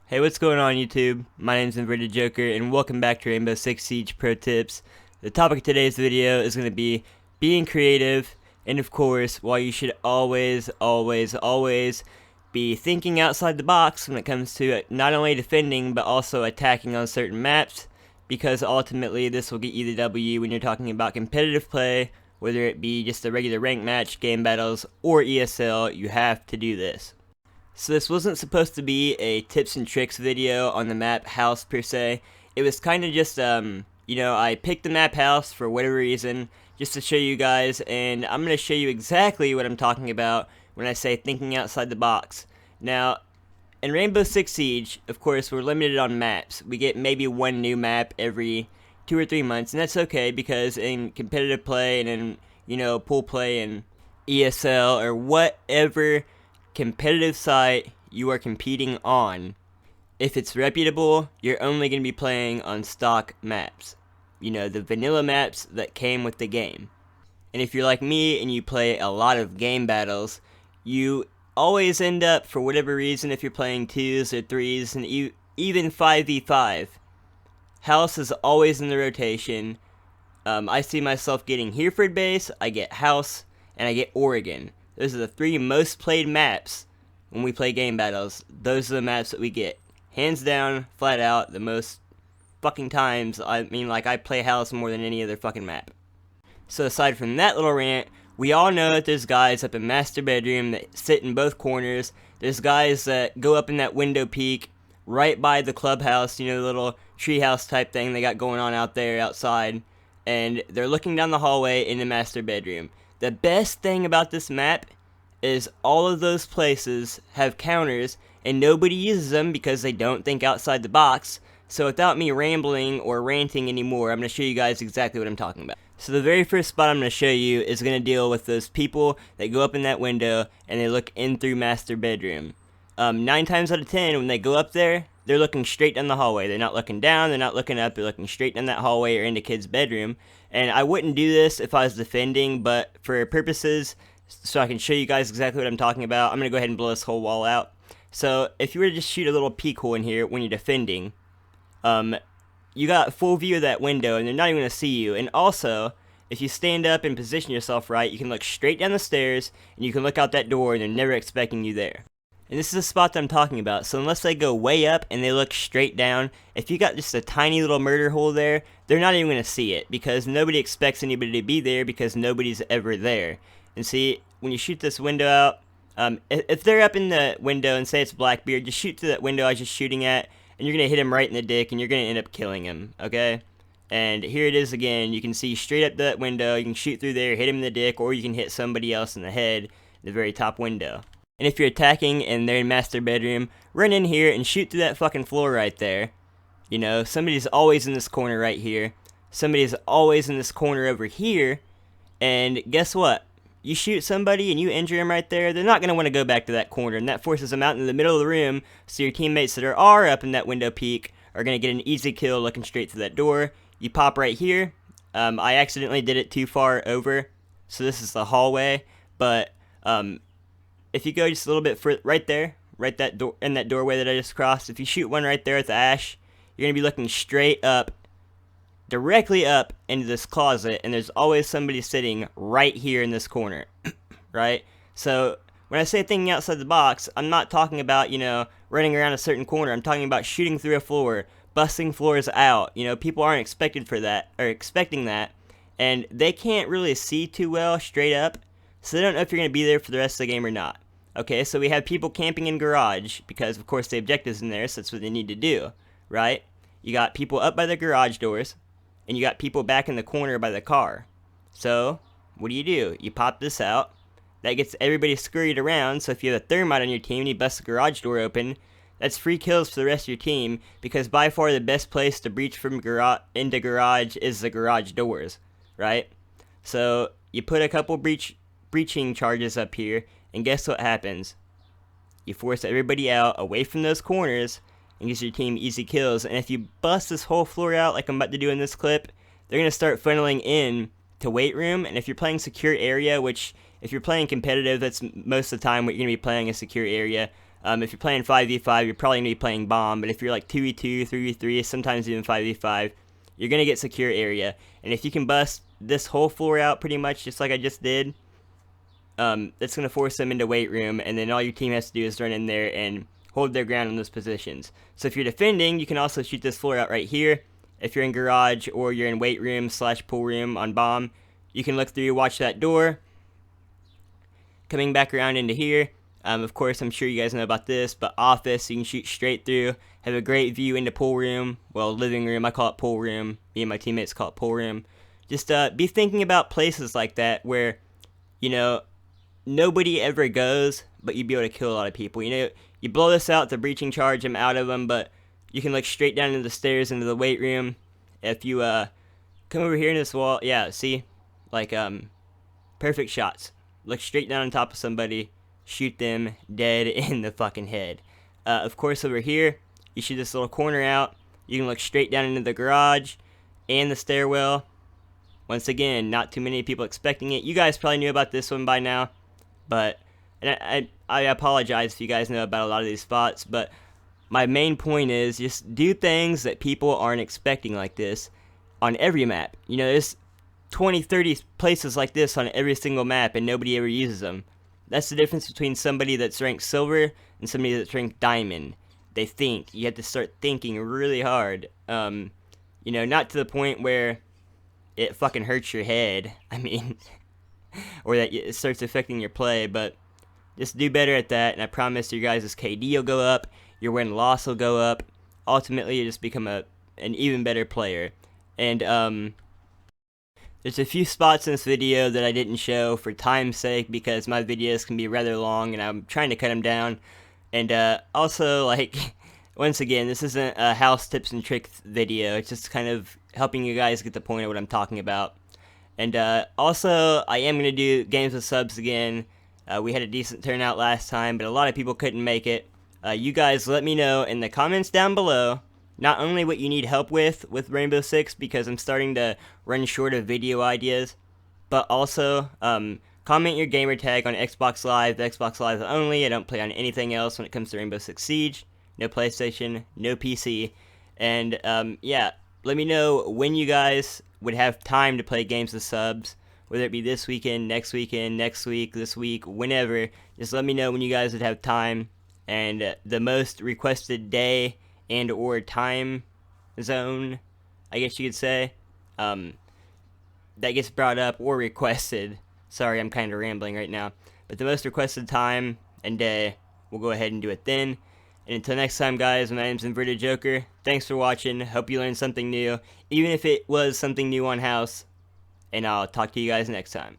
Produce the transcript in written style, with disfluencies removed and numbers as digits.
Hey, what's going on YouTube? My name is invertedjokerr and welcome back to Rainbow Six Siege Pro Tips. The topic of today's video is going to be being creative, and of course, while you should always be thinking outside the box when it comes to not only defending but also attacking on certain maps, because ultimately this will get you the W when you're talking about competitive play, whether it be just a regular ranked match, game battles, or ESL. You have to do this. So this wasn't supposed to be a tips and tricks video on the map House per se. It was kind of just, I picked the map House for whatever reason, just to show you guys, and I'm going to show you exactly what I'm talking about when I say thinking outside the box. Now, in Rainbow Six Siege, of course, we're limited on maps. We get maybe one new map every 2 or 3 months, and that's okay, because in competitive play and in, pool play and ESL or whatever competitive site you are competing on, if it's reputable, you're only going to be playing on stock maps. The vanilla maps that came with the game. And if you're like me and you play a lot of game battles, you always end up, for whatever reason, if you're playing 2s or 3s and even 5v5, House is always in the rotation. I see myself getting Hereford base, I get House, and I get Oregon. Those are the 3 most played maps when we play game battles. Those are the maps that we get. Hands down, flat out, the most fucking times. I play House more than any other fucking map. So aside from that little rant, we all know that there's guys up in master bedroom that sit in both corners. There's guys that go up in that window peak right by the clubhouse, the little treehouse type thing they got going on out there outside. And they're looking down the hallway in the master bedroom. The best thing about this map is all of those places have counters and nobody uses them because they don't think outside the box. So without me rambling or ranting anymore, I'm going to show you guys exactly what I'm talking about. So the very first spot I'm going to show you is going to deal with those people that go up in that window and they look in through master bedroom. 9 times out of 10 when they go up there, they're looking straight down the hallway. They're not looking down, they're not looking up, they're looking straight down that hallway or into kid's bedroom. And I wouldn't do this if I was defending, but for purposes, so I can show you guys exactly what I'm talking about, I'm going to go ahead and blow this whole wall out. So if you were to just shoot a little peek hole in here when you're defending, you got full view of that window and they're not even going to see you. And also, if you stand up and position yourself right, you can look straight down the stairs and you can look out that door and they're never expecting you there. And this is the spot that I'm talking about. So unless they go way up and they look straight down, if you got just a tiny little murder hole there, they're not even going to see it because nobody expects anybody to be there because nobody's ever there. And see, when you shoot this window out, if they're up in the window and say it's Blackbeard, just shoot through that window I was just shooting at, and you're going to hit him right in the dick and you're going to end up killing him, okay? And here it is again. You can see straight up that window. You can shoot through there, hit him in the dick, or you can hit somebody else in the head in the very top window. And if you're attacking and they're in master bedroom, run in here and shoot through that fucking floor right there. Somebody's always in this corner right here. Somebody's always in this corner over here. And guess what? You shoot somebody and you injure them right there, they're not going to want to go back to that corner. And that forces them out in the middle of the room. So your teammates that are up in that window peak are going to get an easy kill looking straight through that door. You pop right here. I accidentally did it too far over. So this is the hallway. But if you go just a little bit further, right there, right that door in that doorway that I just crossed, if you shoot one right there at the ash, you're going to be looking straight up, directly up into this closet, and there's always somebody sitting right here in this corner, right? So when I say thinking outside the box, I'm not talking about, running around a certain corner. I'm talking about shooting through a floor, busting floors out. People aren't expecting that, and they can't really see too well straight up, so they don't know if you're going to be there for the rest of the game or not. Okay, so we have people camping in garage, because of course the objective's in there, so that's what they need to do, right? You got people up by the garage doors, and you got people back in the corner by the car. So, what do? You pop this out. That gets everybody scurried around, so if you have a thermite on your team and you bust the garage door open, that's free kills for the rest of your team, because by far the best place to breach from into garage is the garage doors, right? So, you put a couple breaching charges up here, and guess what happens? You force everybody out away from those corners, and gives your team easy kills. And if you bust this whole floor out like I'm about to do in this clip, they're going to start funneling in to weight room. And if you're playing secure area, which if you're playing competitive, that's most of the time what you're going to be playing, a secure area. If you're playing 5v5, you're probably going to be playing bomb, but if you're like 2v2, 3v3, sometimes even 5v5, you're going to get secure area. And if you can bust this whole floor out pretty much just like I just did, that's going to force them into weight room, and then all your team has to do is run in there and hold their ground in those positions. So if you're defending, you can also shoot this floor out right here. If you're in garage or you're in weight room / pool room on bomb, you can look through, watch that door. Coming back around into here, of course, I'm sure you guys know about this, but office, you can shoot straight through, have a great view into pool room, well, living room, I call it pool room, me and my teammates call it pool room. Just be thinking about places like that where, you know, nobody ever goes, but you'd be able to kill a lot of people. You know, you blow this out, the breaching charge, I'm out of them, but you can look straight down into the stairs into the weight room. If you come over here in this wall, yeah, see, like perfect shots. Look straight down on top of somebody, shoot them dead in the fucking head. Of course, over here, you shoot this little corner out. You can look straight down into the garage and the stairwell. Once again, not too many people expecting it. You guys probably knew about this one by now, but and I apologize if you guys know about a lot of these spots, but my main point is just do things that people aren't expecting like this on every map. You know, there's 20, 30 places like this on every single map, and nobody ever uses them. That's the difference between somebody that's ranked silver and somebody that's ranked diamond. They think. You have to start thinking really hard. You know, not to the point where it fucking hurts your head. I mean, or that it starts affecting your play, but just do better at that, and I promise your guys' KD will go up, your win-loss will go up. Ultimately, you just become an even better player. And, there's a few spots in this video that I didn't show for time's sake because my videos can be rather long and I'm trying to cut them down. And also, like, once again, this isn't a house tips and tricks video. It's just kind of helping you guys get the point of what I'm talking about. And also, I am going to do games with subs again. We had a decent turnout last time, but a lot of people couldn't make it. You guys let me know in the comments down below not only what you need help with Rainbow Six, because I'm starting to run short of video ideas, but also comment your gamer tag on Xbox Live, Xbox Live only. I don't play on anything else when it comes to Rainbow Six Siege. No PlayStation, no PC. And yeah, let me know when you guys would have time to play games with subs, whether it be this weekend, next week, this week, whenever. Just let me know when you guys would have time, and the most requested day and or time zone, I guess you could say, that gets brought up or requested. Sorry, I'm kind of rambling right now. But the most requested time and day, we'll go ahead and do it then. And until next time, guys, my name's invertedjokerr. Thanks for watching. Hope you learned something new, even if it was something new on house. And I'll talk to you guys next time.